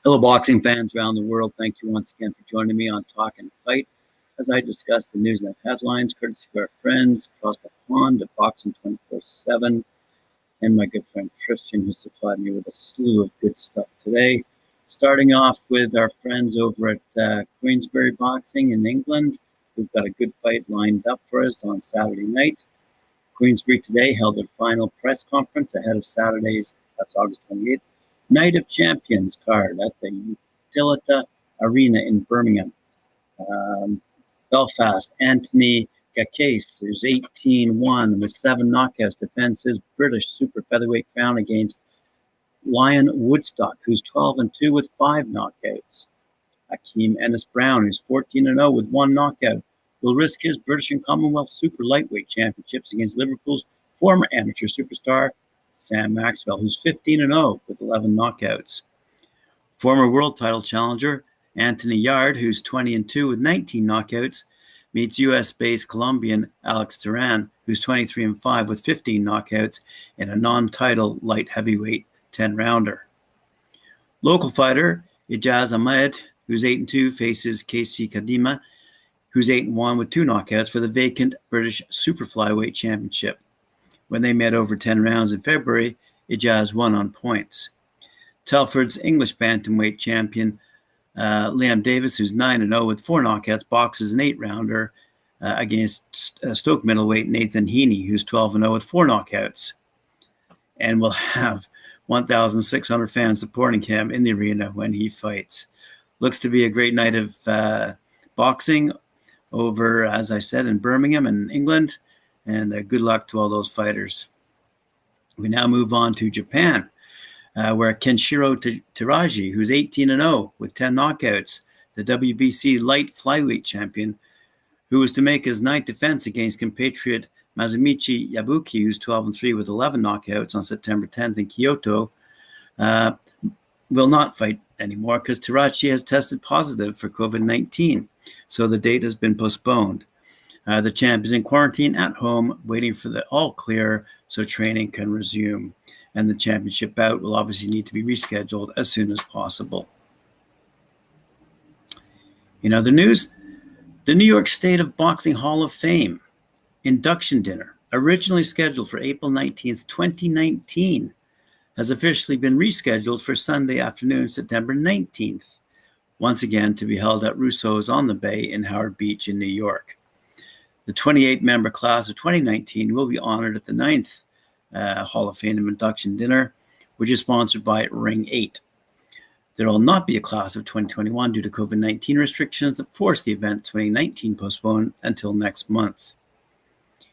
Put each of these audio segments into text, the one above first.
Hello, boxing fans around the world. Thank you once again for joining me on Talkin Fight as I discuss the news and headlines, courtesy of our friends across the pond at Boxing 24/7, and my good friend Christian, who supplied me with a slew of good stuff today. Starting off with our friends over at Queensberry Boxing in England. We've got a good fight lined up for us on Saturday night. Queensberry today held their final press conference ahead of Saturday's, that's August 28th, Night of Champions card at the Utilita Arena in Birmingham. Belfast, Anthony Gacase, who's 18-1 with 7 knockouts, defends his British super featherweight crown against Lion Woodstock, who's 12-2 with 5 knockouts. Hakeem Ennis-Brown, who's 14-0 with 1 knockout, will risk his British and Commonwealth super lightweight championships against Liverpool's former amateur superstar Sam Maxwell, who's 15-0 with 11 knockouts. Former world title challenger Anthony Yarde, who's 20-2 with 19 knockouts, meets US-based Colombian Alex Tyron, who's 23-5 with 15 knockouts in a non-title light heavyweight 10-rounder. Local fighter Ijaz Ahmed, who's 8-2, faces Casey Kadima, who's 8-1 with 2 knockouts for the vacant British super flyweight championship. When they met over 10 rounds in February, Ijaz won on points. Telford's English bantamweight champion Liam Davis, who's 9-0 with 4 knockouts, boxes an 8-rounder against Stoke middleweight Nathan Heaney, who's 12-0 with 4 knockouts, and will have 1,600 fans supporting him in the arena when he fights. Looks to be a great night of boxing over, as I said, in Birmingham in England. And good luck to all those fighters. We now move on to Japan, where Kenshiro Teraji, who's 18-0 with 10 knockouts, the WBC light flyweight champion, who was to make his 9th defense against compatriot Mazumichi Yabuki, who's 12-3 with 11 knockouts on September 10th in Kyoto, will not fight anymore because Teraji has tested positive for COVID-19, so the date has been postponed. The champ is in quarantine at home, waiting for the all clear so training can resume. And the championship bout will obviously need to be rescheduled as soon as possible. In other news, the New York State of Boxing Hall of Fame induction dinner, originally scheduled for April 19th, 2019, has officially been rescheduled for Sunday afternoon, September 19th, once again to be held at Russo's on the Bay in Howard Beach in New York. The 28-member class of 2019 will be honored at the 9th Hall of Fame induction dinner, which is sponsored by Ring 8. There will not be a class of 2021 due to COVID-19 restrictions that forced the event 2019 postponed until next month.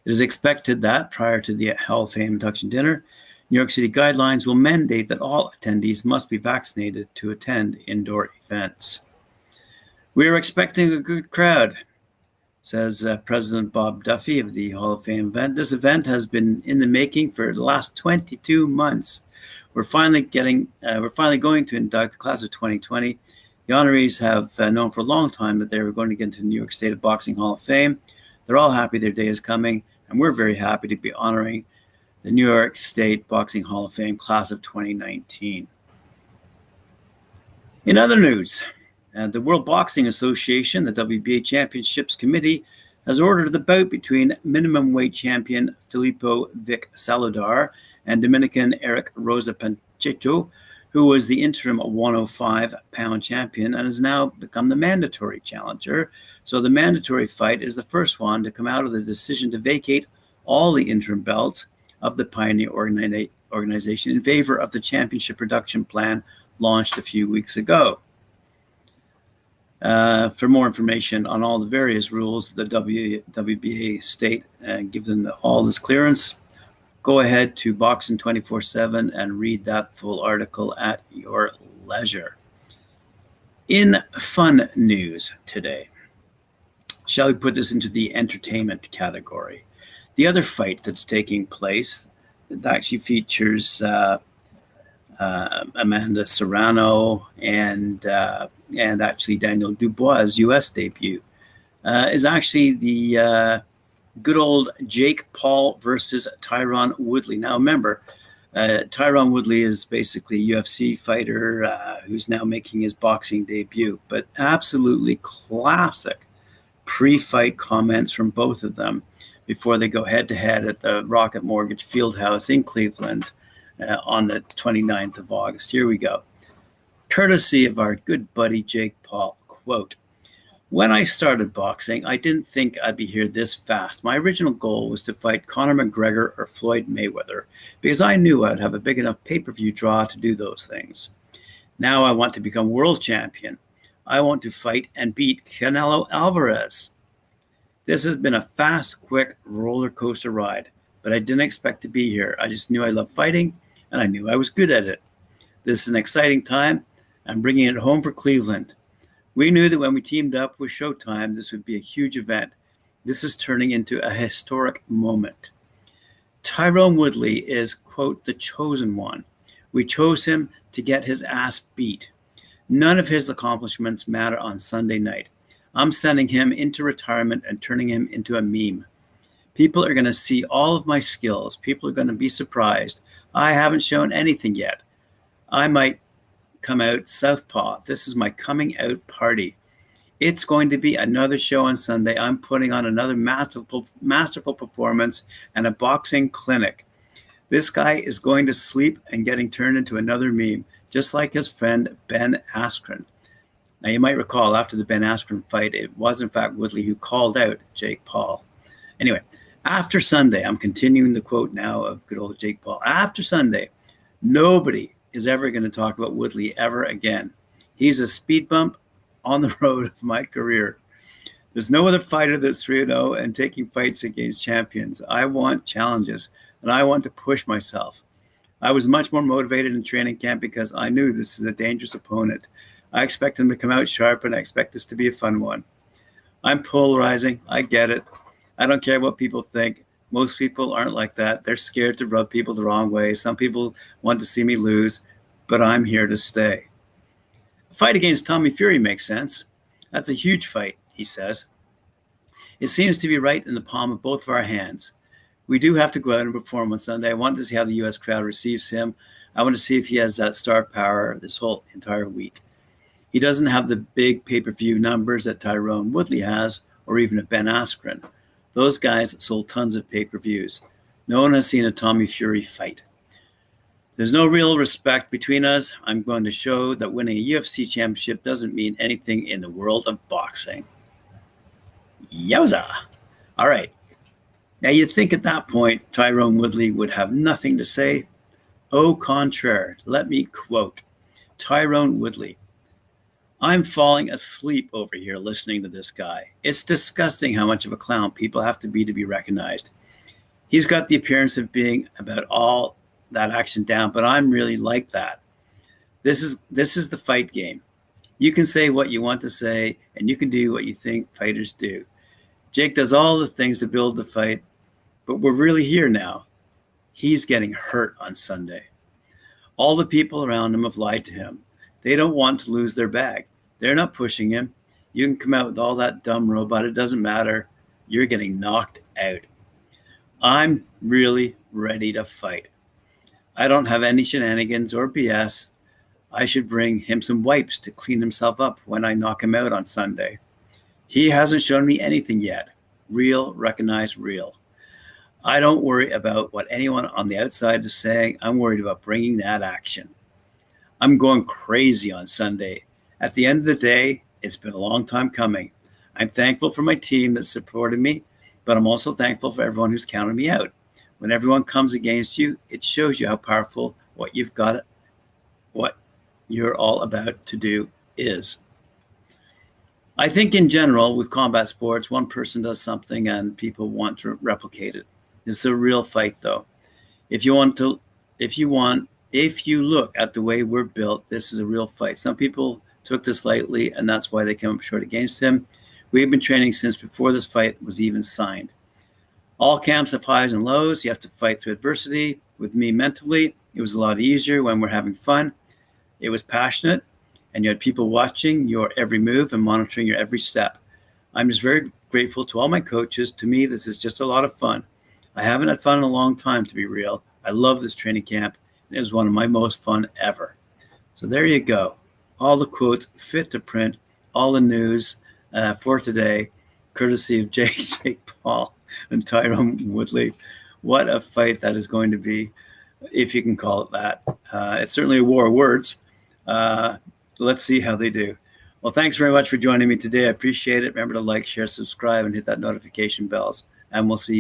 It is expected that prior to the Hall of Fame induction dinner, New York City guidelines will mandate that all attendees must be vaccinated to attend indoor events. We are expecting a good crowd, says President Bob Duffy of the Hall of Fame event. This event has been in the making for the last 22 months. We're finally going to induct the class of 2020. The honorees have known for a long time that they were going to get into the New York State of Boxing Hall of Fame. They're all happy their day is coming, and we're very happy to be honoring the New York State Boxing Hall of Fame class of 2019. In other news, the World Boxing Association, the WBA Championships Committee, has ordered the bout between minimum weight champion Filippo Vic Saludar and Dominican Eric Rosa Pacheco, who was the interim 105-pound champion and has now become the mandatory challenger. So the mandatory fight is the first one to come out of the decision to vacate all the interim belts of the Pioneer organization in favor of the championship production plan launched a few weeks ago. For more information on all the various rules the WBA state and give them all this clearance, go ahead to Boxing 24/7 and read that full article at your leisure. In fun news today, shall we put this into the entertainment category? The other fight that's taking place that actually features Amanda Serrano and actually Daniel Dubois' U.S. debut is actually the Good old Jake Paul versus Tyrone Woodley. Now remember, Tyrone Woodley is basically a UFC fighter who's now making his boxing debut, but absolutely classic pre-fight comments from both of them before they go head-to-head at the Rocket Mortgage Fieldhouse in Cleveland on the 29th of August. Here we go. Courtesy of our good buddy Jake Paul, quote, "When I started boxing, I didn't think I'd be here this fast. My original goal was to fight Conor McGregor or Floyd Mayweather because I knew I'd have a big enough pay-per-view draw to do those things. Now I want to become world champion. I want to fight and beat Canelo Alvarez. This has been a fast, quick roller coaster ride, but I didn't expect to be here. I just knew I loved fighting and I knew I was good at it. This is an exciting time. I'm bringing it home for Cleveland. We knew that when we teamed up with Showtime, this would be a huge event. This is turning into a historic moment. Tyrone Woodley is, quote, the chosen one. We chose him to get his ass beat. None of his accomplishments matter on Sunday night. I'm sending him into retirement and turning him into a meme. People are going to see all of my skills. People are going to be surprised. I haven't shown anything yet. I might come out southpaw. This is my coming out party. It's going to be another show on Sunday. I'm putting on another masterful performance and a boxing clinic. This guy is going to sleep and getting turned into another meme, just like his friend Ben Askren." Now, you might recall after the Ben Askren fight, it was in fact Woodley who called out Jake Paul. Anyway, after Sunday, I'm continuing the quote now of good old Jake Paul. After Sunday, nobody is ever going to talk about Woodley ever again. He's a speed bump on the road of my career. There's no other fighter that's 3-0 and taking fights against champions. I want challenges, and I want to push myself. I was much more motivated in training camp because I knew this is a dangerous opponent. I expect him to come out sharp, and I expect this to be a fun one. I'm polarizing. I get it. I don't care what people think. Most people aren't like that. They're scared to rub people the wrong way. Some people want to see me lose, but I'm here to stay. A fight against Tommy Fury makes sense. That's a huge fight, he says. It seems to be right in the palm of both of our hands. We do have to go out and perform on Sunday. I want to see how the U.S. crowd receives him. I want to see if he has that star power this whole entire week. He doesn't have the big pay-per-view numbers that Tyrone Woodley has, or even a Ben Askren. Those guys sold tons of pay-per-views. No one has seen a Tommy Fury fight. There's no real respect between us. I'm going to show that winning a UFC championship doesn't mean anything in the world of boxing. Yowza! All right. Now, you'd think at that point, Tyrone Woodley would have nothing to say. Au contraire, let me quote Tyrone Woodley. "I'm falling asleep over here listening to this guy. It's disgusting how much of a clown people have to be recognized. He's got the appearance of being about all that action down, but I'm really like that. This is the fight game. You can say what you want to say, and you can do what you think fighters do. Jake does all the things to build the fight, but we're really here now. He's getting hurt on Sunday. All the people around him have lied to him. They don't want to lose their bag. They're not pushing him. You can come out with all that dumb robot. It doesn't matter. You're getting knocked out. I'm really ready to fight. I don't have any shenanigans or BS. I should bring him some wipes to clean himself up when I knock him out on Sunday. He hasn't shown me anything yet. Real, recognize real. I don't worry about what anyone on the outside is saying. I'm worried about bringing that action. I'm going crazy on Sunday. At the end of the day, it's been a long time coming. I'm thankful for my team that supported me, but I'm also thankful for everyone who's counted me out. When everyone comes against you, it shows you how powerful what you've got, what you're all about to do is. I think in general, with combat sports, one person does something and people want to replicate it. It's a real fight, though. If you look at the way we're built, this is a real fight. Some people took this lightly, and that's why they came up short against him. We've been training since before this fight was even signed. All camps have highs and lows. You have to fight through adversity. With me mentally, it was a lot easier when we're having fun. It was passionate, and you had people watching your every move and monitoring your every step. I'm just very grateful to all my coaches. To me, this is just a lot of fun. I haven't had fun in a long time, to be real. I love this training camp. It was one of my most fun ever. So there you go. All the quotes fit to print, all the news for today, courtesy of Jake Paul and Tyrone Woodley. What a fight that is going to be, if you can call it that. It's certainly a war of words. Let's see how they do. Well, thanks very much for joining me today. I appreciate it. Remember to like, share, subscribe, and hit that notification bells. And we'll see you